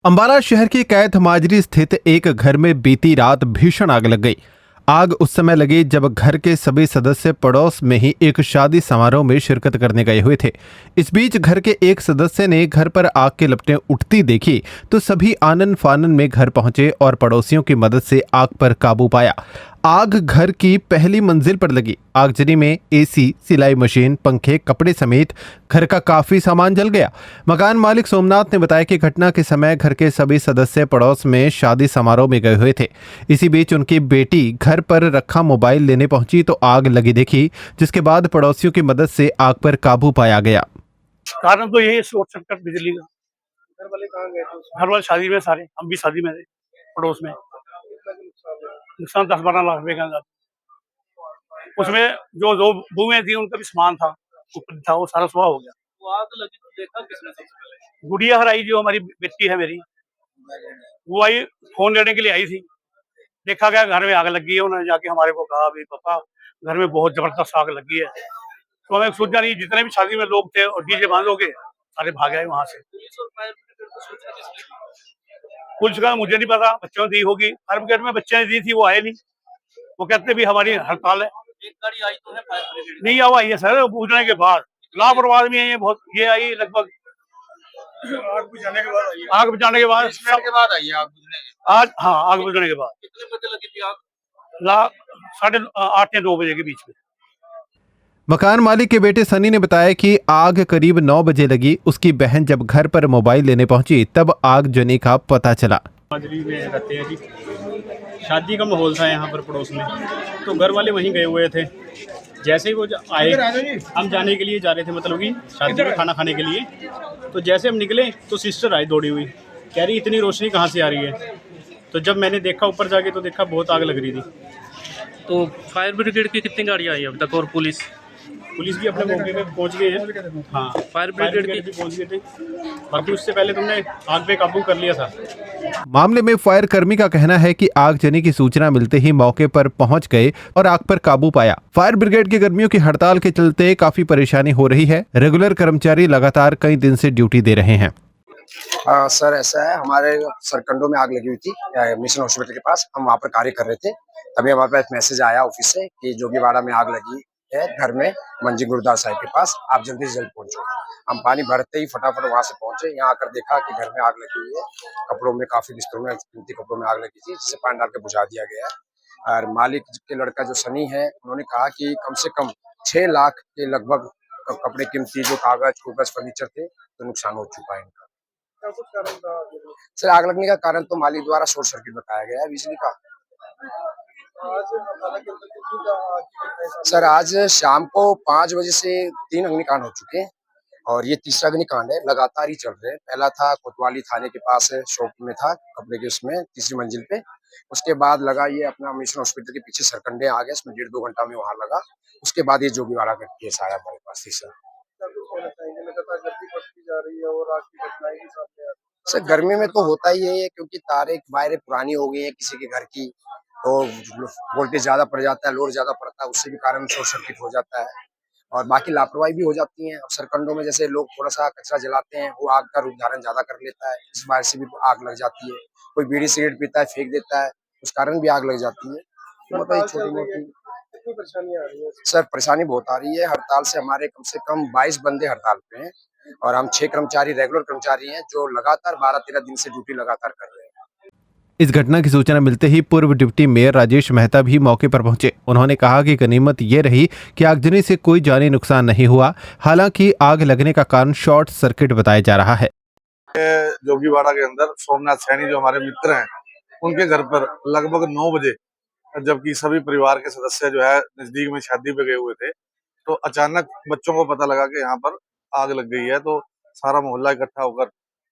अंबाला शहर की कैथ माजरी स्थित एक घर में बीती रात भीषण आग लग गई। आग उस समय लगी जब घर के सभी सदस्य पड़ोस में ही एक शादी समारोह में शिरकत करने गए हुए थे। इस बीच घर के एक सदस्य ने घर पर आग के लपटें उठती देखी तो सभी आनन फानन में घर पहुंचे और पड़ोसियों की मदद से आग पर काबू पाया। आग घर की पहली मंजिल पर लगी। आगजनी में एसी, सिलाई मशीन, पंखे, कपड़े समेत घर का काफी सामान जल गया। मकान मालिक सोमनाथ ने बताया कि घटना के समय घर के सभी सदस्य पड़ोस में शादी समारोह में गए हुए थे। इसी बीच उनकी बेटी घर पर रखा मोबाइल लेने पहुंची तो आग लगी देखी, जिसके बाद पड़ोसियों की मदद से आग पर काबू पाया गया। कारण तो यही है शॉर्ट सर्किट बिजली का। घर वाले कहाँ गए थे घर वाले शादी में, सारे हम भी शादी में थे पड़ोस में। कितना का नुकसान हुआ? नुकसान 10-12 लाख रुपए का अंदाजा। उसमें जो दो बुएं थी उनका भी सामान था, ऊपर था, वो सारा सुबह हो गया। वो आग लगी तो देखा किसने सबसे पहले? गुड़िया हर आई, जो हमारी बेटी है मेरी, वो आई, फोन लेने के लिए आई थी। देखा गया घर में आग लगी है। उन्होंने जाके हमारे को कहा, अभी पापा घर में बहुत जबरदस्त आग लगी है। तो हमें सूचना नहीं, जितने भी शादी में लोग थे और डीजे बांध हो गए, सारे भाग आए वहां से। पुलिस और फायर ब्रिगेड को सूचना किसने दी? पुलिस का मुझे नहीं पता, बच्चों ने दी होगी। फायर ब्रिगेड में बच्चे ने दी थी, वो आए नहीं। वो कहते भी हमारी हड़ताल है। एक गाड़ी आई तो है फायर ब्रिगेड? नहीं आवा है सर, पूछने के बाद लापरवाह भी है ये बहुत। ये आई लगभग आग बुझाने के बाद आई है। आग बुझाने के बाद, 20 मिनट के बाद आई है आग बुझने के। आज हाँ, आग बुझाने के बाद कितने बजे लगी थी आग? ला 8:30 या 9 बजे के बीच में। मकान मालिक के बेटे सनी ने बताया कि आग करीब 9 बजे लगी। उसकी बहन जब घर पर मोबाइल लेने पहुंची तब आगजनी का पता चला। माजरी में रहते हैं जी। शादी का माहौल था यहाँ पर पड़ोस में, तो घर वाले वहीं गए हुए थे। जैसे ही वो आए, हम जाने के लिए जा रहे थे, मतलब कि शादी में खाना खाने के लिए। तो जैसे हम निकले तो सिस्टर आई दौड़ी हुई, कह रही इतनी रोशनी कहाँ से आ रही है। तो जब मैंने देखा ऊपर जाके तो देखा बहुत आग लग रही थी। तो फायर ब्रिगेड की कितनी गाड़ियाँ आई अब तक और पुलिस? पुलिस भी अपने मौके पे पहुंच गई है। हाँ, फायर ब्रिगेड भी पहुंच गए थे। बाकी उससे पहले तुमने आग पे काबू कर लिया था। मामले में फायर कर्मी का कहना है कि आगजनी की सूचना मिलते ही मौके पर पहुंच गए और आग पर काबू पाया। फायर ब्रिगेड के कर्मियों की हड़ताल के चलते काफी परेशानी हो रही है। रेगुलर कर्मचारी लगातार कई दिन से ड्यूटी दे रहे हैं। सर ऐसा है, हमारे सरकंडों में आग लगी हुई थी मिशन हॉस्पिटल के पास। हम वहाँ पर कार्य कर रहे थे, तभी हमारे पास मैसेज आया ऑफिस से कि जोगीवाड़ा में आग लगी है घर में, मंजी गुरुद्वारा साहिब के पास, आप जल्दी से जल्द पहुंचो। हम पानी भरते ही फटाफट वहां से पहुंचे। यहाँ आकर देखा कि घर में आग लगी हुई है। कपड़ों में, काफी बिस्तरों में, कीमती कपड़ों में आग लगी थी, जिसे पानी डाल के बुझा दिया गया है। और मालिक के लड़का जो सनी है, उन्होंने कहा कि कम से कम 6 लाख के लगभग कपड़े, कीमती जो कागज फर्नीचर थे, तो नुकसान हो चुका है इनका। क्या कुछ कारण था? सर आग लगने का कारण तो मालिक द्वारा शॉर्ट सर्किट बताया गया है बिजली का। आज अंबाला के अंदर कितनी का आग की घटना है सामने? सर आज शाम को 5 बजे से 3 अग्निकांड हो चुके हैं और ये तीसरा अग्निकांड है, लगातार ही चल रहे हैं। पहला था कोतवाली थाने के पास है, शॉप में था कपड़े के, उसमें तीसरी मंजिल पे। उसके बाद लगा ये अपना मिशन हॉस्पिटल के पीछे सरकंडे आ गए, इसमें 1.5-2 घंटा में वहां लगा। उसके बाद ये जोगीवाड़ा का केस आया हमारे पास तीसरा। क्या कुछ कहना चाहेंगे? लगातार गर्मी बढ़ती जा रही है और आग की घटनाएं भी सामने आ रही हैं। सर गर्मी में तो होता ही है, क्योंकि तारे वायरें पुरानी हो गई है किसी के घर की, तो वोल्टेज ज्यादा पड़ जाता है, लोड ज्यादा पड़ता है, उससे भी कारण शॉर्ट सर्किट हो जाता है। और बाकी लापरवाही भी हो जाती है। अब सरकंडों में जैसे लोग थोड़ा सा कचरा जलाते हैं, वो आग का रूप धारण ज्यादा कर लेता है, इस वजह से भी आग लग जाती है। कोई बीड़ी सिगरेट पीता है, फेंक देता है, उस कारण भी आग लग जाती है। तो मतलब हड़ताल छोटी चल रही है, मोटी। कितनी परेशानी आ रही है? सर परेशानी बहुत आ रही है। हड़ताल से हमारे कम से कम 22 बंदे हड़ताल पे हैं और हम 6 कर्मचारी रेगुलर कर्मचारी हैं, जो लगातार 12-13 दिन से ड्यूटी लगातार कर रहे हैं। इस घटना की सूचना मिलते ही पूर्व डिप्टी मेयर राजेश मेहता भी मौके पर पहुंचे। उन्होंने कहा कि गनीमत ये रही कि आगजनी से कोई जानी नुकसान नहीं हुआ। हालांकि आग लगने का कारण शॉर्ट सर्किट बताया जा रहा है। जोगीवाड़ा के अंदर सोमनाथ सैनी जो हमारे मित्र हैं, उनके घर पर लगभग 9 बजे, जबकि सभी परिवार के सदस्य जो है नजदीक में शादी पे गए हुए थे, तो अचानक बच्चों को पता लगा कि यहाँ पर आग लग गई है। तो सारा मोहल्ला इकट्ठा होकर,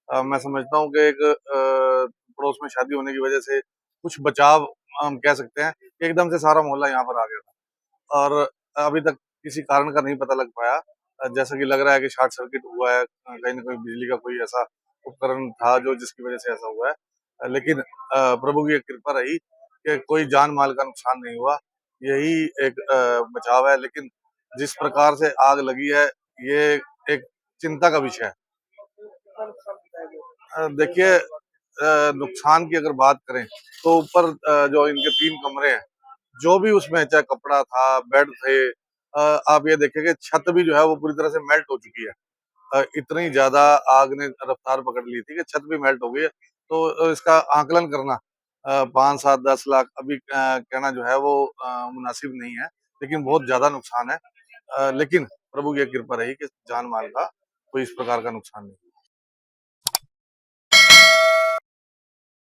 मैं समझता हूँ कि एक पड़ोस में शादी होने की वजह से कुछ बचाव हम कह सकते हैं, एकदम से सारा मोहल्ला यहाँ पर आ गया था। और अभी तक किसी कारण का नहीं पता लग पाया। जैसा कि लग रहा है कि शॉर्ट सर्किट हुआ है, कहीं ना कहीं बिजली का कोई ऐसा उपकरण था जो जिसकी वजह से ऐसा हुआ है। लेकिन प्रभु की एक कृपा रही कि कोई जान माल का नुकसान नहीं हुआ, यही एक बचाव है। लेकिन जिस प्रकार से आग लगी है, ये एक चिंता का विषय है। कितना नुकसान बताया गया? देखिए, नुकसान की अगर बात करें तो ऊपर जो इनके 3 कमरे हैं, जो भी उसमें चाहे कपड़ा था, बेड थे, आप ये देखें कि छत भी जो है वो पूरी तरह से मेल्ट हो चुकी है। इतनी ज़्यादा आग ने रफ्तार पकड़ ली थी कि छत भी मेल्ट हो गई है। तो इसका आकलन करना 5, 7, 10 लाख अभी कहना जो है वो मुनासिब नहीं है, लेकिन बहुत ज़्यादा नुकसान है। लेकिन प्रभु की कृपा रही कि जान-माल का कोई इस प्रकार का नुकसान नहीं।